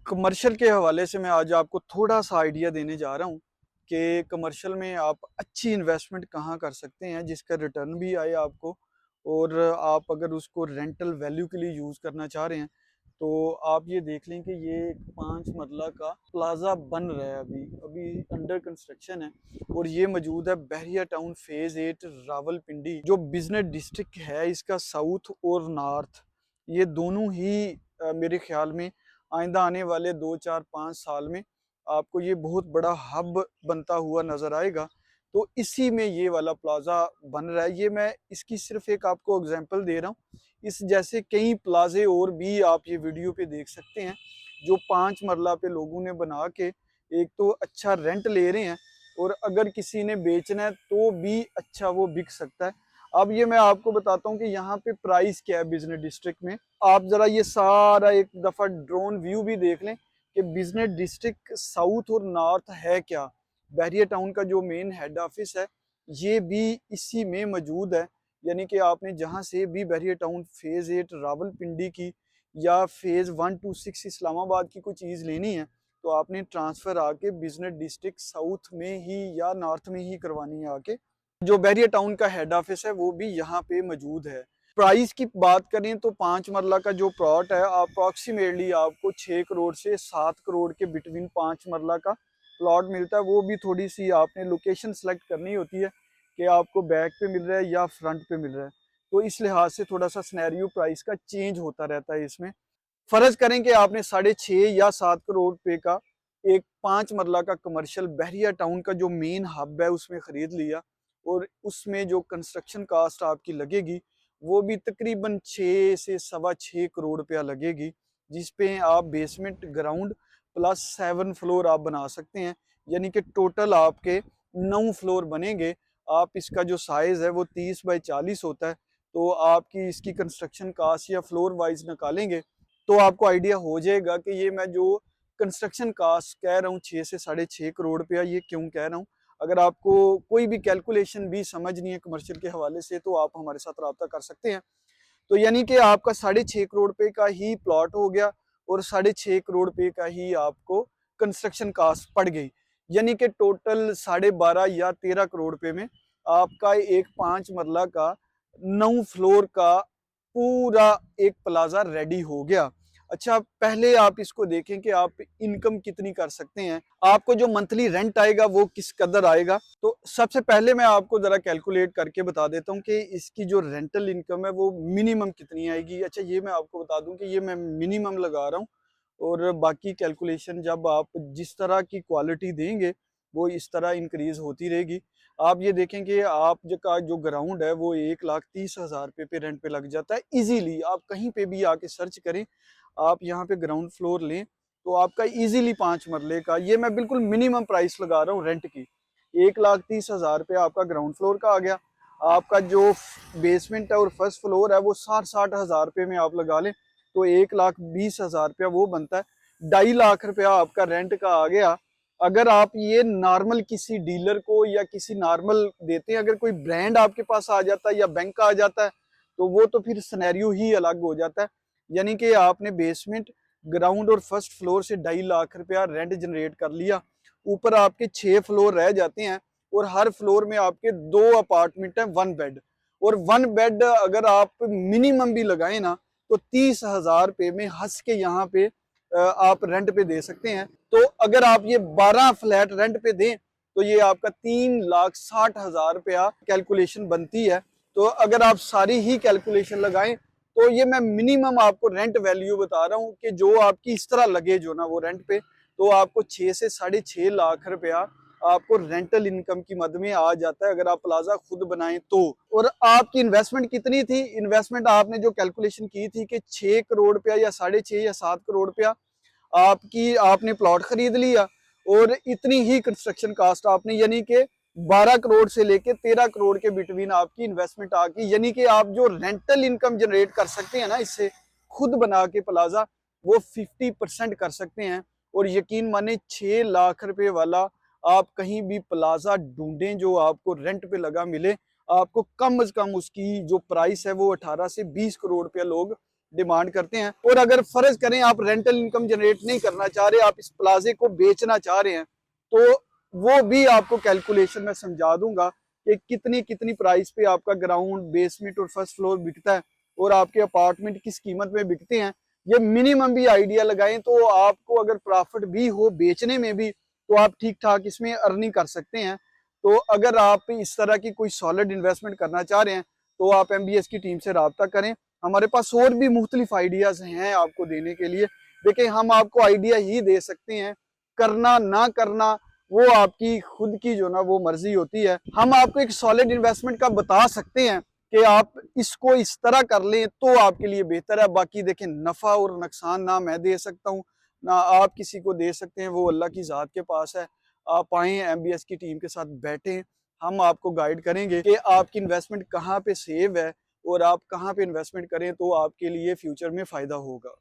Commercial के हवाले से मैं आज आपको थोड़ा सा आइडिया देने जा रहा हूँ कि कमर्शियल में आप अच्छी इन्वेस्टमेंट कहाँ कर सकते हैं जिसका रिटर्न भी आए आपको। और आप अगर उसको रेंटल वैल्यू के लिए यूज़ करना चाह रहे हैं तो आप ये देख लें कि ये 5 मरला का प्लाजा बन रहा है, अभी अभी अंडर कंस्ट्रक्शन है। और ये मौजूद है बहरिया टाउन फेज़ 8 रावलपिंडी, जो बिजनेस डिस्ट्रिक्ट है इसका साउथ और नॉर्थ, ये दोनों ही मेरे ख्याल में आइंदा आने वाले 2 4 5 साल में आपको ये बहुत बड़ा हब बनता हुआ नजर आएगा। तो इसी में ये वाला प्लाजा बन रहा है। ये मैं इसकी सिर्फ एक आपको एग्जांपल दे रहा हूँ। इस जैसे कई प्लाजे और भी आप ये वीडियो पे देख सकते हैं जो 5 मरला पे लोगों ने बना के एक तो अच्छा रेंट ले रहे हैं, और अगर किसी ने बेचना है तो भी अच्छा वो बिक सकता है। अब ये मैं आपको बताता हूँ कि यहाँ पे प्राइस क्या है बिजनेस डिस्ट्रिक्ट में। आप जरा ये सारा एक दफा ड्रोन व्यू भी देख लें कि बिजनेस डिस्ट्रिक्ट साउथ और नॉर्थ है क्या। बहरिया टाउन का जो मेन हेड ऑफिस है ये भी इसी में मौजूद है। यानी कि आपने जहाँ से भी बहरिया टाउन फेज़ 8 रावलपिंडी की या फेज़ 1 to 6 इस्लामाबाद की कोई चीज़ लेनी है तो आपने ट्रांसफ़र आके बिजनेस डिस्ट्रिक्ट साउथ में ही या नॉर्थ में ही करवानी है आके। जो बहरिया टाउन का हेड ऑफिस है वो भी यहाँ पे मौजूद है। प्राइस की बात करें तो 5 मरला का जो प्लॉट है अप्रॉक्सीमेटली आपको 6 करोड़ से 7 करोड़ के बिटवीन 5 मरला का प्लॉट मिलता है। वो भी थोड़ी सी आपने लोकेशन सेलेक्ट करनी होती है कि आपको बैक पे मिल रहा है या फ्रंट पे मिल रहा है। तो इस लिहाज से थोड़ा सा सिनेरियो प्राइस का चेंज होता रहता है इसमें। फर्ज करें कि आपने 6.5 या 7 करोड़ रुपए का एक 5 मरला का कमर्शियल बहरिया टाउन का जो मेन हब है उसमें खरीद लिया, और उसमें जो कंस्ट्रक्शन कास्ट आपकी लगेगी वो भी तकरीबन 6 से 6.25 करोड़ रुपया लगेगी, जिसपे आप बेसमेंट ग्राउंड प्लस 7 फ्लोर आप बना सकते हैं। यानी कि टोटल आपके 9 फ्लोर बनेंगे। आप इसका जो साइज है वो 30 बाई 40 होता है। तो आपकी इसकी कंस्ट्रक्शन कास्ट या फ्लोर वाइज निकालेंगे तो आपको आइडिया हो जाएगा कि ये मैं जो कंस्ट्रक्शन कास्ट कह रहा हूँ 6 से 6.5 करोड़ रुपया, ये क्यों कह रहा हूँ। अगर आपको कोई भी कैलकुलेशन भी समझ नहीं है कमर्शियल के हवाले से तो आप हमारे साथ रब्ता कर सकते हैं। तो यानी कि आपका 6.5 करोड़ रुपए का ही प्लॉट हो गया और 6.5 करोड़ रुपए का ही आपको कंस्ट्रक्शन कास्ट पड़ गई। यानी कि टोटल 12.5 या 13 करोड़ रुपए में आपका एक 5 मरला का 9 फ्लोर का पूरा एक प्लाजा रेडी हो गया। अच्छा, पहले आप इसको देखें कि आप इनकम कितनी कर सकते हैं, आपको जो मंथली रेंट आएगा वो किस कदर आएगा। तो सबसे पहले मैं आपको जरा कैलकुलेट करके बता देता हूँ कि इसकी जो रेंटल इनकम है वो मिनिमम कितनी आएगी। अच्छा, ये मैं आपको बता दूं कि ये मैं मिनिमम लगा रहा हूँ, और बाकी कैलकुलेशन जब आप जिस तरह की क्वालिटी देंगे वो इस तरह इंक्रीज होती रहेगी। आप ये देखें कि आप का जो ग्राउंड है वो 1,30,000 रुपये पे रेंट पे लग जाता है इजीली। आप कहीं पे भी आके सर्च करें, आप यहाँ पे ग्राउंड फ्लोर लें तो आपका इजीली 5 मरले का, ये मैं बिल्कुल मिनिमम प्राइस लगा रहा हूँ रेंट की, 1,30,000 रुपये आपका ग्राउंड फ्लोर का आ गया। आपका जो बेसमेंट है और फर्स्ट फ्लोर है वो 60,000 रुपये में आप लगा लें तो 1,20,000 रुपया वो बनता है। 2.5 लाख रुपया आपका रेंट का आ गया। अगर आप ये नॉर्मल किसी डीलर को या किसी नॉर्मल देते हैं, अगर कोई ब्रांड आपके पास आ जाता है या बैंक का आ जाता है तो वो तो फिर सिनेरियो ही अलग हो जाता है। यानी कि आपने बेसमेंट ग्राउंड और फर्स्ट फ्लोर से 2.5 लाख रुपया रेंट जनरेट कर लिया। ऊपर आपके 6 फ्लोर रह जाते हैं और हर फ्लोर में आपके 2 अपार्टमेंट है, 1 बेड। और 1 बेड अगर आप मिनिमम भी लगाए ना तो 30,000 रुपये में हंस के यहाँ पे आप रेंट पे दे सकते हैं। तो अगर आप ये 12 फ्लैट रेंट पे दें तो ये आपका 3,60,000 रुपया कैलकुलेशन बनती है। तो अगर आप सारी ही कैलकुलेशन लगाएं तो ये मैं मिनिमम आपको रेंट वैल्यू बता रहा हूँ कि जो आपकी इस तरह लगे जो ना वो रेंट पे, तो आपको 6 से 6.5 लाख रुपया आपको रेंटल इनकम की मद में आ जाता है अगर आप प्लाजा खुद बनाएं तो। और आपकी इन्वेस्टमेंट कितनी थी, इन्वेस्टमेंट आपने जो कैलकुलेशन की थी कि 6 करोड़ रुपया या 6.5 या 7 करोड़ रुपया आपकी आपने प्लॉट खरीद लिया, और इतनी ही कंस्ट्रक्शन कास्ट आपने यानी कि 12 करोड़ से लेके 13 करोड़ के बिटवीन आपकी इन्वेस्टमेंट आ गई। यानी कि आप जो रेंटल इनकम जनरेट कर सकते हैं ना इससे खुद बना के प्लाजा, वो 50% कर सकते हैं। और यकीन माने 6 लाख रुपए वाला आप कहीं भी प्लाजा ढूंढें जो आपको रेंट पे लगा मिले, आपको कम से कम उसकी जो प्राइस है वो 18 से 20 करोड़ रुपया लोग डिमांड करते हैं। और अगर फर्ज करें आप रेंटल इनकम जनरेट नहीं करना चाह रहे, आप इस प्लाजे को बेचना चाह रहे हैं, तो वो भी आपको कैलकुलेशन में समझा दूंगा कि कितनी कितनी प्राइस पे आपका ग्राउंड, बेसमेंट और फर्स्ट फ्लोर बिकता है और आपके अपार्टमेंट किस कीमत में बिकते हैं। ये मिनिमम भी आइडिया लगाएं तो आपको अगर प्रॉफिट भी हो बेचने में भी, तो आप ठीक ठाक इसमें अर्निंग कर सकते हैं। तो अगर आप इस तरह की कोई सॉलिड इन्वेस्टमेंट करना चाह रहे हैं तो आप MBS की टीम से रब्ता करें। हमारे पास और भी मुख्तलिफ आइडियाज हैं आपको देने के लिए। देखिए, हम आपको आइडिया ही दे सकते हैं, करना ना करना वो आपकी खुद की जो ना वो मर्जी होती है। हम आपको एक सॉलिड इन्वेस्टमेंट का बता सकते हैं कि आप इसको इस तरह कर लें तो आपके लिए बेहतर है। बाकी देखें, नफ़ा और नुकसान ना मैं दे सकता हूँ ना आप किसी को दे सकते हैं, वो अल्लाह की ज़ात के पास है। आप आएँ, MBS की टीम के साथ बैठें, हम आपको गाइड करेंगे कि आपकी इन्वेस्टमेंट कहाँ पे सेव है और आप कहाँ पे इन्वेस्टमेंट करें तो आपके लिए फ्यूचर में फ़ायदा होगा।